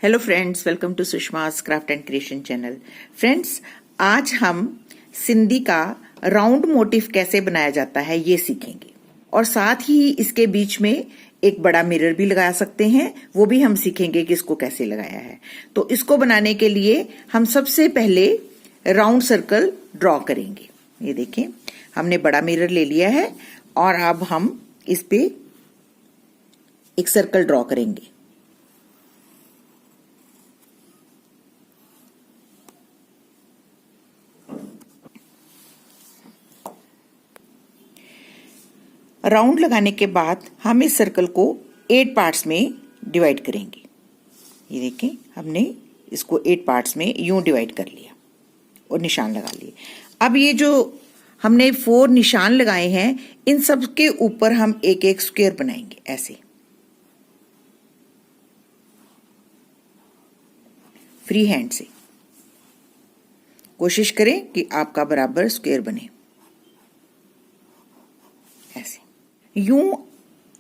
Hello friends, welcome to Sushma's craft and creation channel. Friends, आज हम सिंधी का राउंड मोटिफ कैसे बनाया जाता है ये सीखेंगे और साथ ही इसके बीच में एक बड़ा मिरर भी लगा सकते हैं, वो भी हम सीखेंगे कि इसको कैसे लगाया है। तो इसको बनाने के लिए हम सबसे पहले राउंड सर्कल ड्रॉ करेंगे। ये देखें, हमने बड़ा मिरर ले लिया है और अब हम इस पे एक सर्कल ड्रॉ करेंगे। राउंड लगाने के बाद हम इस सर्कल को 8 पार्ट्स में डिवाइड करेंगे। ये देखें, हमने इसको 8 पार्ट्स में यूं डिवाइड कर लिया और निशान लगा लिए। अब ये जो हमने 4 निशान लगाए हैं, इन सब के ऊपर हम एक एक स्क्वायर बनाएंगे। ऐसे फ्री हैंड से कोशिश करें कि आपका बराबर स्क्वायर बने। ऐसे यूं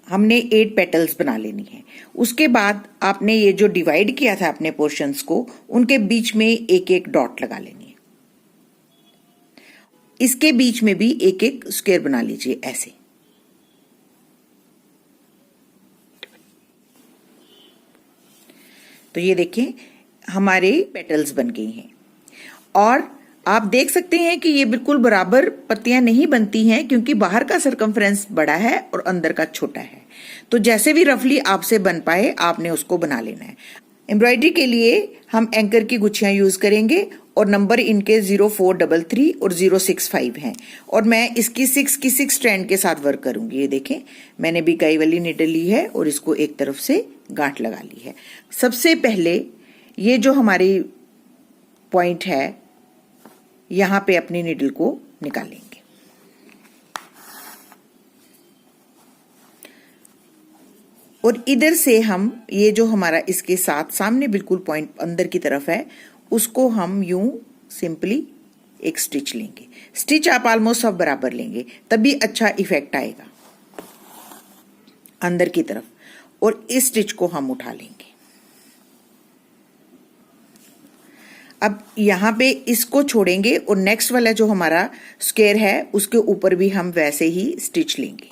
हमने 8 पेटल्स बना लेनी है। उसके बाद आपने ये जो डिवाइड किया था अपने पोर्शंस को, उनके बीच में एक एक डॉट लगा लेनी है। इसके बीच में भी एक एक स्क्वायर बना लीजिए ऐसे। तो ये देखें, हमारे पेटल्स बन गई हैं और आप देख सकते हैं कि ये बिल्कुल बराबर पत्तियां नहीं बनती हैं क्योंकि बाहर का सरकमफ्रेंस बड़ा है और अंदर का छोटा है। तो जैसे भी रफली आपसे बन पाए आपने उसको बना लेना है। एम्ब्रॉयडरी के लिए हम एंकर की गुच्छियां यूज करेंगे और नंबर इनके 0433 और 065 हैं और मैं इसकी 6 स्ट्रैंड के साथ वर्क करूंगी। ये देखें, मैंने भी कई वाली नीडल ली है और इसको एक तरफ से गांठ लगा ली है। सबसे पहले ये जो हमारी पॉइंट है, यहां पे अपनी नीडल को निकालेंगे और इधर से हम ये जो हमारा इसके साथ सामने बिल्कुल पॉइंट अंदर की तरफ है, उसको हम यूं सिंपली एक स्टिच लेंगे। स्टिच आप ऑलमोस्ट सब बराबर लेंगे, तभी अच्छा इफेक्ट आएगा अंदर की तरफ। और इस स्टिच को हम उठा लेंगे। अब यहां पे इसको छोड़ेंगे और नेक्स्ट वाला जो हमारा स्क्वायर है उसके ऊपर भी हम वैसे ही स्टिच लेंगे।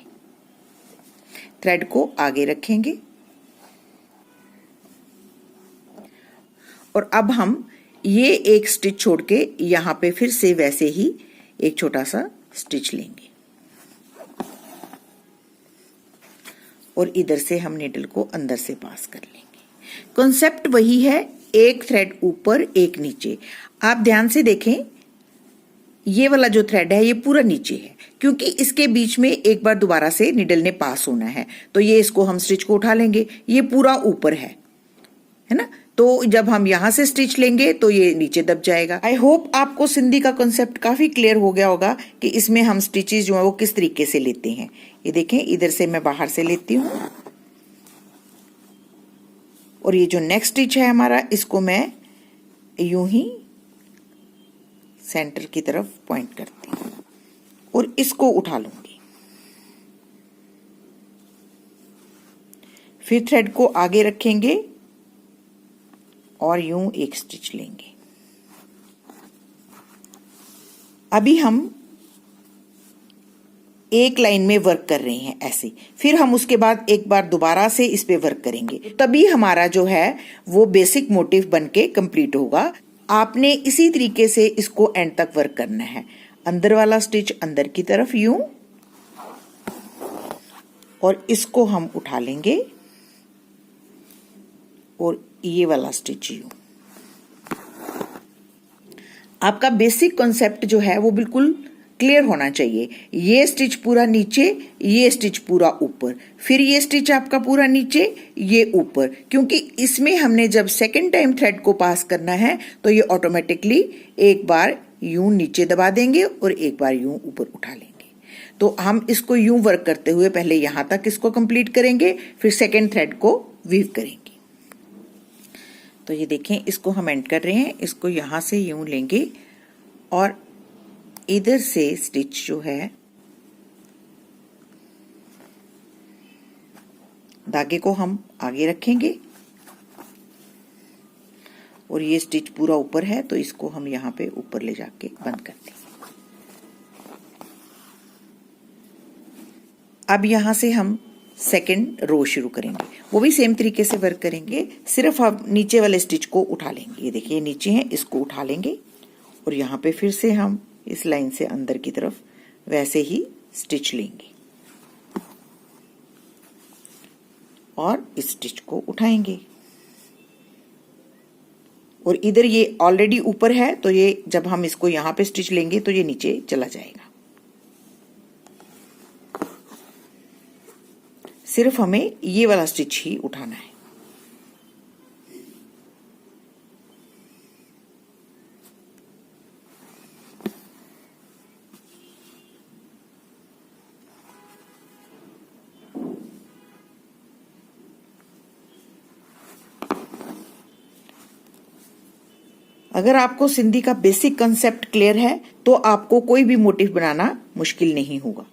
थ्रेड को आगे रखेंगे और अब हम ये एक स्टिच छोड़ के यहां पे फिर से वैसे ही एक छोटा सा स्टिच लेंगे और इधर से हम नीडल को अंदर से पास कर लेंगे। कॉन्सेप्ट वही है, एक थ्रेड ऊपर एक नीचे। आप ध्यान से देखें, ये वाला जो थ्रेड है ये पूरा नीचे है क्योंकि इसके बीच में एक बार दोबारा से निडल ने पास होना है। तो ये इसको हम स्टिच को उठा लेंगे, ये पूरा ऊपर है ना। तो जब हम यहां से स्टिच लेंगे तो ये नीचे दब जाएगा। आई होप आपको सिंधी का कॉन्सेप्ट काफी क्लियर हो गया होगा कि इसमें हम स्टिचेस जो है वो किस तरीके से लेते हैं। ये देखें, इधर से मैं बाहर से लेती हूँ और ये जो नेक्स्ट स्टिच है हमारा, इसको मैं यूं ही सेंटर की तरफ पॉइंट करती हूं और इसको उठा लूंगी। फिर थ्रेड को आगे रखेंगे और यूं एक स्टिच लेंगे। अभी हम एक लाइन में वर्क कर रहे हैं ऐसे, फिर हम उसके बाद एक बार दोबारा से इस पे वर्क करेंगे, तभी हमारा जो है वो बेसिक मोटिव बनके कंप्लीट होगा। आपने इसी तरीके से इसको एंड तक वर्क करना है। अंदर वाला स्टिच अंदर की तरफ यूं और इसको हम उठा लेंगे और ये वाला स्टिच यूं। आपका बेसिक कॉन्सेप्ट जो है वो बिल्कुल क्लियर होना चाहिए। ये स्टिच पूरा नीचे, ये स्टिच पूरा ऊपर, फिर ये स्टिच आपका पूरा नीचे, ये ऊपर, क्योंकि इसमें हमने जब सेकेंड टाइम थ्रेड को पास करना है तो ये ऑटोमेटिकली एक बार यूं नीचे दबा देंगे और एक बार यूं ऊपर उठा लेंगे। तो हम इसको यूं वर्क करते हुए पहले यहां तक इसको कंप्लीट करेंगे, फिर सेकेंड थ्रेड को वीव करेंगे। तो ये देखें, इसको हम एंड कर रहे हैं, इसको यहां से यूं लेंगे और इधर से स्टिच जो है धागे को हम आगे रखेंगे और ये स्टिच पूरा ऊपर है, तो इसको हम यहाँ पे ऊपर ले जाके बंद कर देंगे। अब यहाँ से हम सेकेंड रो शुरू करेंगे, वो भी सेम तरीके से वर्क करेंगे, सिर्फ हम नीचे वाले स्टिच को उठा लेंगे। ये देखिए नीचे है, इसको उठा लेंगे और यहाँ पे फिर से हम इस लाइन से अंदर की तरफ वैसे ही स्टिच लेंगे और इस स्टिच को उठाएंगे। और इधर ये ऑलरेडी ऊपर है, तो ये जब हम इसको यहाँ पे स्टिच लेंगे तो ये नीचे चला जाएगा। सिर्फ हमें ये वाला स्टिच ही उठाना है। अगर आपको सिंधी का बेसिक कंसेप्ट क्लियर है तो आपको कोई भी मोटिव बनाना मुश्किल नहीं होगा।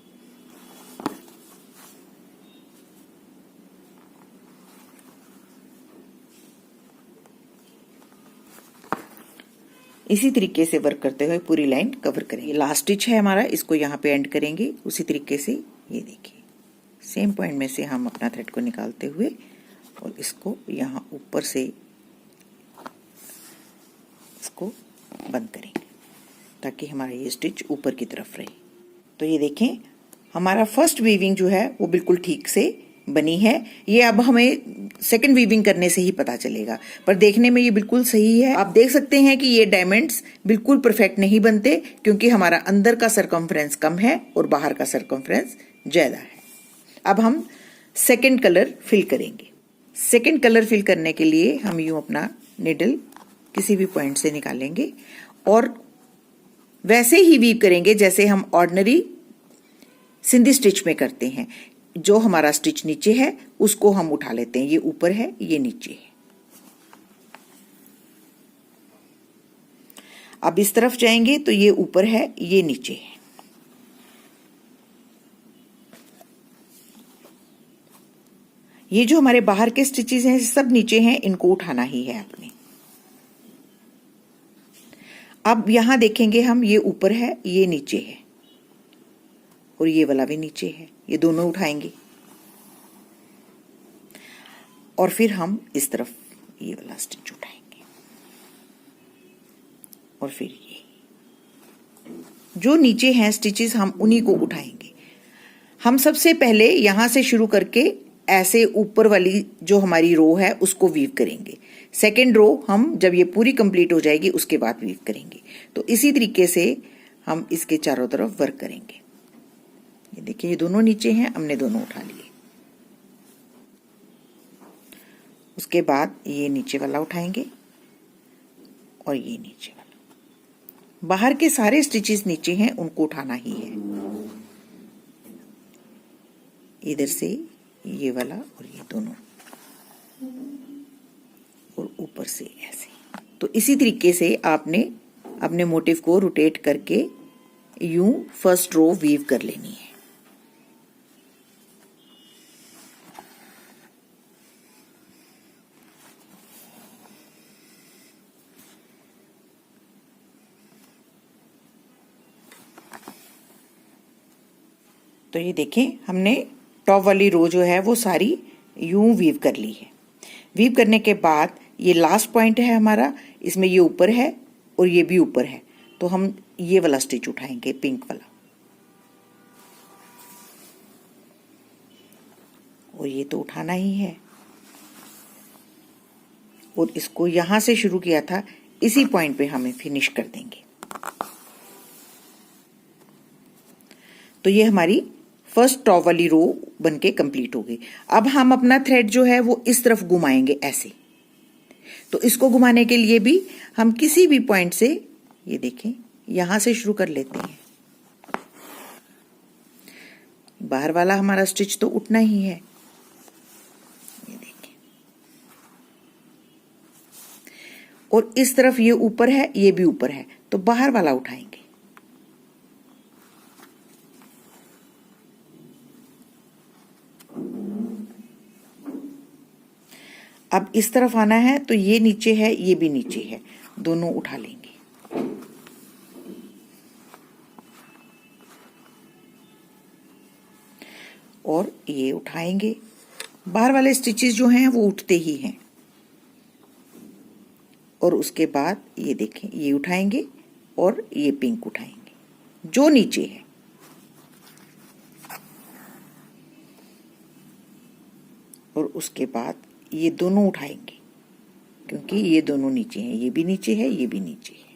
इसी तरीके से वर्क करते हुए पूरी लाइन कवर करेंगे। लास्ट स्टिच है हमारा, इसको यहाँ पे एंड करेंगे उसी तरीके से। ये देखिए सेम पॉइंट में से हम अपना थ्रेड को निकालते हुए और इसको यहाँ ऊपर से इसको बंद करेंगे ताकि हमारा ये स्टिच ऊपर की तरफ रहे। तो ये देखें हमारा फर्स्ट वीविंग जो है वो बिल्कुल ठीक से बनी है। ये अब हमें सेकंड वीविंग करने से ही पता चलेगा, पर देखने में ये बिल्कुल सही है। आप देख सकते हैं कि ये डायमंड्स बिल्कुल परफेक्ट नहीं बनते क्योंकि हमारा अंदर का सरकमफ्रेंस कम है और बाहर का सरकमफ्रेंस ज्यादा है। अब हम सेकंड कलर फिल करेंगे। सेकंड कलर फिल करने के लिए हम यूं अपना निडल किसी भी पॉइंट से निकालेंगे और वैसे ही वीव करेंगे जैसे हम ऑर्डिनरी सिंधी स्टिच में करते हैं। जो हमारा स्टिच नीचे है उसको हम उठा लेते हैं, ये ऊपर है ये नीचे है। अब इस तरफ जाएंगे तो ये ऊपर है ये नीचे है। ये जो हमारे बाहर के स्टिचेस हैं सब नीचे हैं, इनको उठाना ही है आपने। अब यहां देखेंगे हम, ये ऊपर है ये नीचे है और ये वाला भी नीचे है, ये दोनों उठाएंगे और फिर हम इस तरफ ये वाला स्टिच उठाएंगे और फिर ये जो नीचे हैं स्टिचेस हम उन्हीं को उठाएंगे। हम सबसे पहले यहां से शुरू करके ऐसे ऊपर वाली जो हमारी रो है उसको वीव करेंगे। सेकेंड रो हम जब ये पूरी कंप्लीट हो जाएगी उसके बाद वीव करेंगे। तो इसी तरीके से हम इसके चारों तरफ वर्क करेंगे। ये देखिए ये दोनों नीचे हैं, हमने दोनों उठा लिए। उसके बाद ये नीचे वाला उठाएंगे और ये नीचे वाला। बाहर के सारे स्टिचेस नीचे हैं, उनको उठाना ही है। इधर से ये वाला और ये दोनों और ऊपर से ऐसे। तो इसी तरीके से आपने अपने मोटिव को रोटेट करके यूं फर्स्ट रो वीव कर लेनी है। तो ये देखें हमने टॉप वाली रो जो है वो सारी यूं वीव कर ली है। वीव करने के बाद ये लास्ट पॉइंट है हमारा, इसमें ये ऊपर है और ये भी ऊपर है, तो हम ये वाला स्टिच उठाएंगे पिंक वाला और ये तो उठाना ही है। और इसको यहां से शुरू किया था इसी पॉइंट पे हमें फिनिश कर देंगे। तो ये हमारी फर्स्ट टॉप वाली रो बनके कंप्लीट हो गई। अब हम अपना थ्रेड जो है वो इस तरफ घुमाएंगे ऐसे। तो इसको घुमाने के लिए भी हम किसी भी पॉइंट से, ये देखें यहां से शुरू कर लेते हैं। बाहर वाला हमारा स्टिच तो उठना ही है। ये देखें और इस तरफ ये ऊपर है ये भी ऊपर है, तो बाहर वाला उठाएंगे। अब इस तरफ आना है तो ये नीचे है, ये भी नीचे है, दोनों उठा लेंगे। और ये उठाएंगे। बाहर वाले स्टिचेस जो हैं वो उठते ही हैं। और उसके बाद ये देखें, ये उठाएंगे और ये पिंक उठाएंगे जो नीचे है। और उसके बाद ये दोनों उठाएंगे क्योंकि ये दोनों नीचे हैं, ये भी नीचे है, ये भी नीचे है।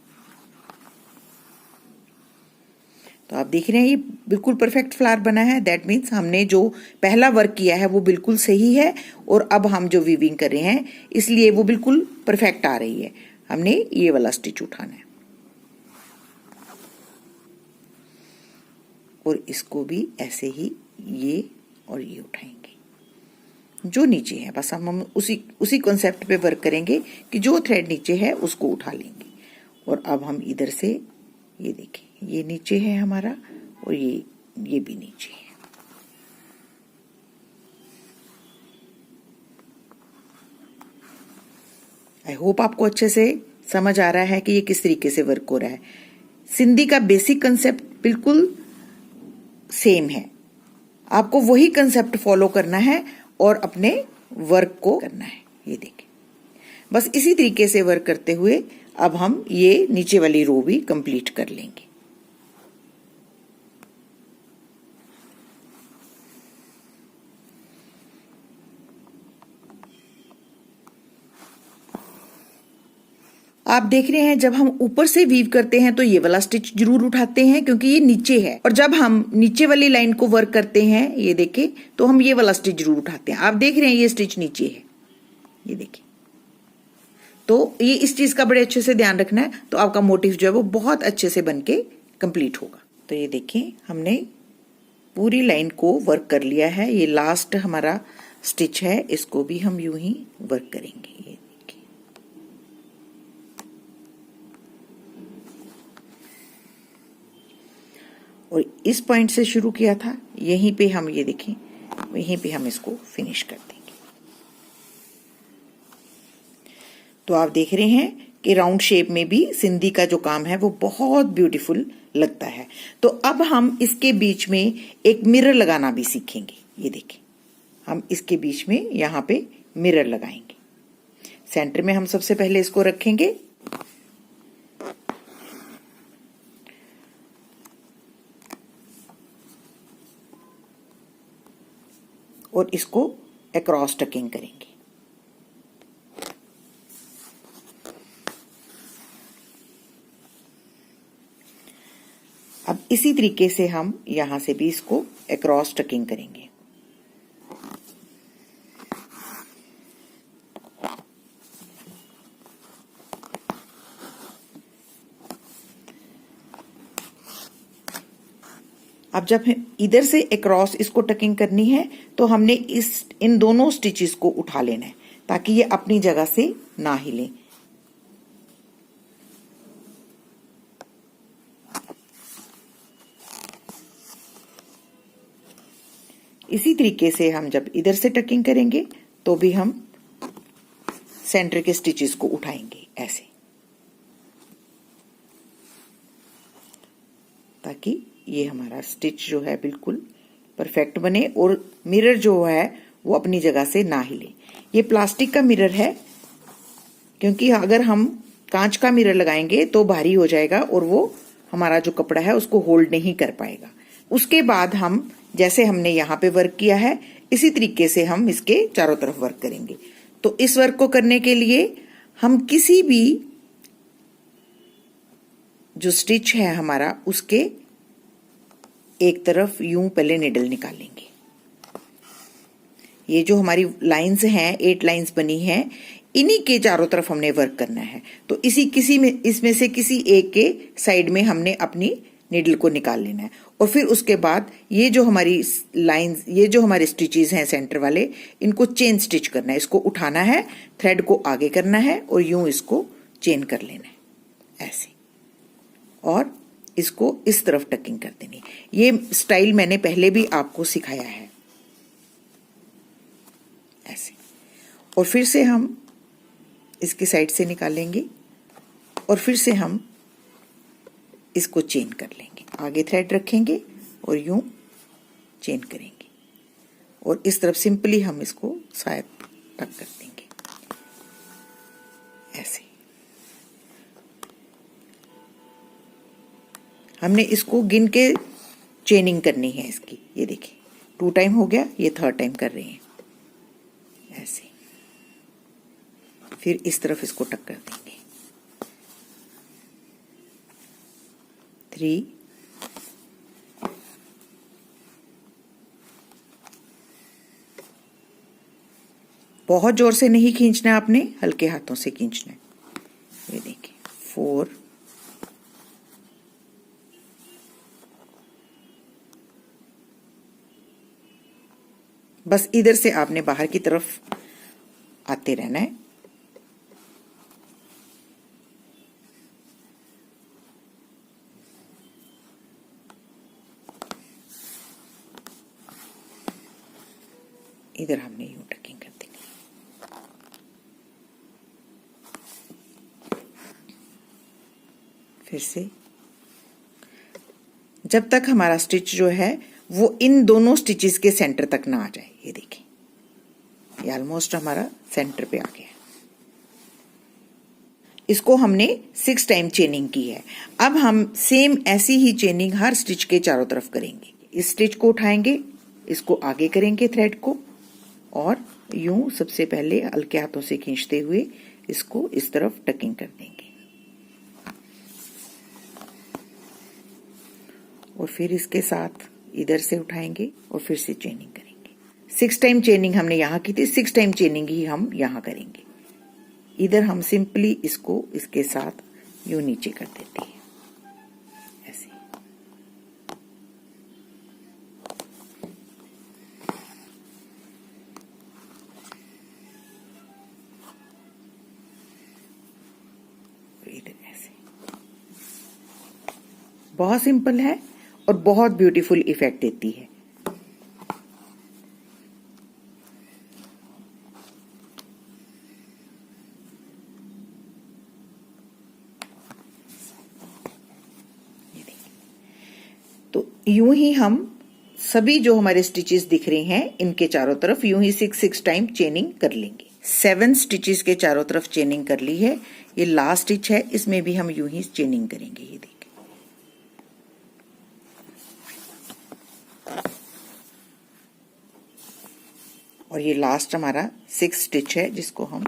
तो आप देख रहे हैं ये बिल्कुल परफेक्ट फ्लावर बना है। दैट मीन्स हमने जो पहला वर्क किया है वो बिल्कुल सही है, और अब हम जो वीविंग कर रहे हैं इसलिए वो बिल्कुल परफेक्ट आ रही है। हमने ये वाला स्टिच उठाना है और इसको भी ऐसे ही ये और ये उठाएंगे जो नीचे है। बस हम उसी कॉन्सेप्ट पे वर्क करेंगे कि जो थ्रेड नीचे है उसको उठा लेंगे। और अब हम इधर से ये देखें, ये नीचे है हमारा और ये भी नीचे है। आई होप आपको अच्छे से समझ आ रहा है कि ये किस तरीके से वर्क हो रहा है। सिंधी का बेसिक कंसेप्ट बिल्कुल सेम है, आपको वही कंसेप्ट फॉलो करना है और अपने वर्क को करना है। ये देखें, बस इसी तरीके से वर्क करते हुए अब हम ये नीचे वाली रो भी कंप्लीट कर लेंगे। आप देख रहे हैं जब हम ऊपर से वीव करते हैं तो ये वाला स्टिच जरूर उठाते हैं क्योंकि ये नीचे है, और जब हम नीचे वाली लाइन को वर्क करते हैं ये देखें तो हम ये वाला स्टिच जरूर उठाते हैं। आप देख रहे हैं ये स्टिच नीचे है, ये देखिए। तो ये इस चीज का बड़े अच्छे से ध्यान रखना है, तो आपका मोटिव जो है वो बहुत अच्छे से बनके कंप्लीट होगा। तो ये देखें हमने पूरी लाइन को वर्क कर लिया है। ये लास्ट हमारा स्टिच है, इसको भी हम यूं ही वर्क करेंगे। ये देखिए, और इस पॉइंट से शुरू किया था, यहीं पे हम ये देखें, यहीं पे हम इसको फिनिश कर देंगे। तो आप देख रहे हैं कि राउंड शेप में भी सिंधी का जो काम है वो बहुत ब्यूटीफुल लगता है। तो अब हम इसके बीच में एक मिरर लगाना भी सीखेंगे। ये देखें, हम इसके बीच में यहाँ पे मिरर लगाएंगे। सेंटर में हम सबसे पहले इसको रखेंगे और इसको अक्रॉस टकिंग करेंगे। अब इसी तरीके से हम यहां से भी इसको अक्रॉस टकिंग करेंगे। अब जब इधर से अक्रॉस इसको टकिंग करनी है तो हमने इन दोनों स्टिचेस को उठा लेना है ताकि ये अपनी जगह से ना हिले। इसी तरीके से हम जब इधर से टकिंग करेंगे तो भी हम सेंटर के स्टिचेस को उठाएंगे ऐसे, ताकि ये हमारा स्टिच जो है बिल्कुल परफेक्ट बने और मिरर जो है वो अपनी जगह से ना हिले। ये प्लास्टिक का मिरर है, क्योंकि अगर हम कांच का मिरर लगाएंगे तो भारी हो जाएगा और वो हमारा जो कपड़ा है उसको होल्ड नहीं कर पाएगा। उसके बाद हम जैसे हमने यहाँ पे वर्क किया है इसी तरीके से हम इसके चारों तरफ वर्क करेंगे। तो इस वर्क को करने के लिए हम किसी भी जो स्टिच है हमारा उसके एक तरफ यूं पहले निडल निकालेंगे। ये जो हमारी लाइंस हैं 8 लाइंस बनी हैं, इन्हीं के चारों तरफ हमने वर्क करना है। तो इसमें से किसी एक के साइड में हमने अपनी निडल को निकाल लेना है और फिर उसके बाद ये जो हमारी लाइंस, ये जो हमारे स्टिचेस हैं सेंटर वाले, इनको चेन स्टिच करना है। इसको उठाना है, थ्रेड को आगे करना है और यूं इसको चेन कर लेना है ऐसे, और इसको इस तरफ टकिंग कर देनी। ये स्टाइल मैंने पहले भी आपको सिखाया है ऐसे। और फिर से हम इसकी साइड से निकालेंगे और फिर से हम इसको चेन कर लेंगे। आगे थ्रेड रखेंगे और यूं चेन करेंगे और इस तरफ सिंपली हम इसको साइड तक कर देंगे ऐसे। हमने इसको गिन के चेनिंग करनी है इसकी। ये देखिए 2 टाइम हो गया, ये 3rd टाइम कर रहे हैं ऐसे। फिर इस तरफ इसको टक कर देंगे 3, बहुत जोर से नहीं खींचना है आपने, हल्के हाथों से खींचना है। ये देखिए 4, बस इधर से आपने बाहर की तरफ आते रहना है। इधर हमने यूं टकिंग कर देनी। फिर से जब तक हमारा स्टिच जो है वो इन दोनों स्टिचेस के सेंटर तक ना आ जाए। ये देखिए ये ऑलमोस्ट हमारा सेंटर पे आ गया। इसको हमने 6 टाइम चेनिंग की है। अब हम सेम ऐसी ही चेनिंग हर स्टिच के चारों तरफ करेंगे। इस स्टिच को उठाएंगे, इसको आगे करेंगे थ्रेड को और यूं सबसे पहले हल्के हाथों से खींचते हुए इसको इस तरफ टकिंग कर देंगे और फिर इसके साथ इधर से उठाएंगे और फिर से चेनिंग करेंगे। 6 टाइम चेनिंग हमने यहाँ की थी, 6 टाइम चेनिंग ही हम यहाँ करेंगे। इधर हम सिंपली इसको इसके साथ यूं नीचे कर देते हैं ऐसे। इधर ऐसे। बहुत सिंपल है और बहुत ब्यूटीफुल इफेक्ट देती है। तो यूं ही हम सभी जो हमारे स्टिचेस दिख रहे हैं इनके चारों तरफ यूं ही 6 टाइम चेनिंग कर लेंगे। 7 स्टिचेस के चारों तरफ चेनिंग कर ली है। ये लास्ट स्टिच है, इसमें भी हम यूं ही चेनिंग करेंगे। ये देखिए और ये लास्ट हमारा 6 स्टिच है जिसको हम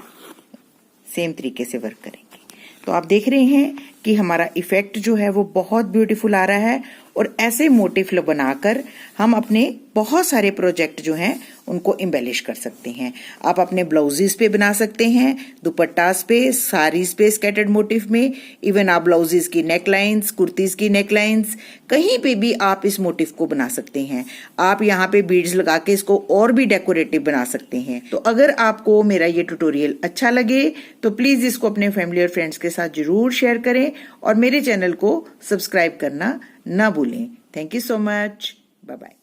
सेम तरीके से वर्क करेंगे। तो आप देख रहे हैं कि हमारा इफेक्ट जो है वो बहुत ब्यूटीफुल आ रहा है और ऐसे मोटिव बनाकर हम अपने बहुत सारे प्रोजेक्ट जो हैं उनको एम्बेलिश कर सकते हैं। आप अपने ब्लाउजेस पे बना सकते हैं, दुपट्टास पे, साड़ीज पे स्कैटर्ड मोटिव में, इवन आप ब्लाउजेस की नेकलाइंस, कुर्तीज की नेकलाइंस, कहीं पे भी आप इस मोटिव को बना सकते हैं। आप यहाँ पे बीड्स लगा के इसको और भी डेकोरेटिव बना सकते हैं। तो अगर आपको मेरा ये ट्यूटोरियल अच्छा लगे तो प्लीज इसको अपने फैमिली और फ्रेंड्स के साथ जरूर शेयर करें और मेरे चैनल को सब्सक्राइब करना ना भूलें। Thank you so much. Bye bye.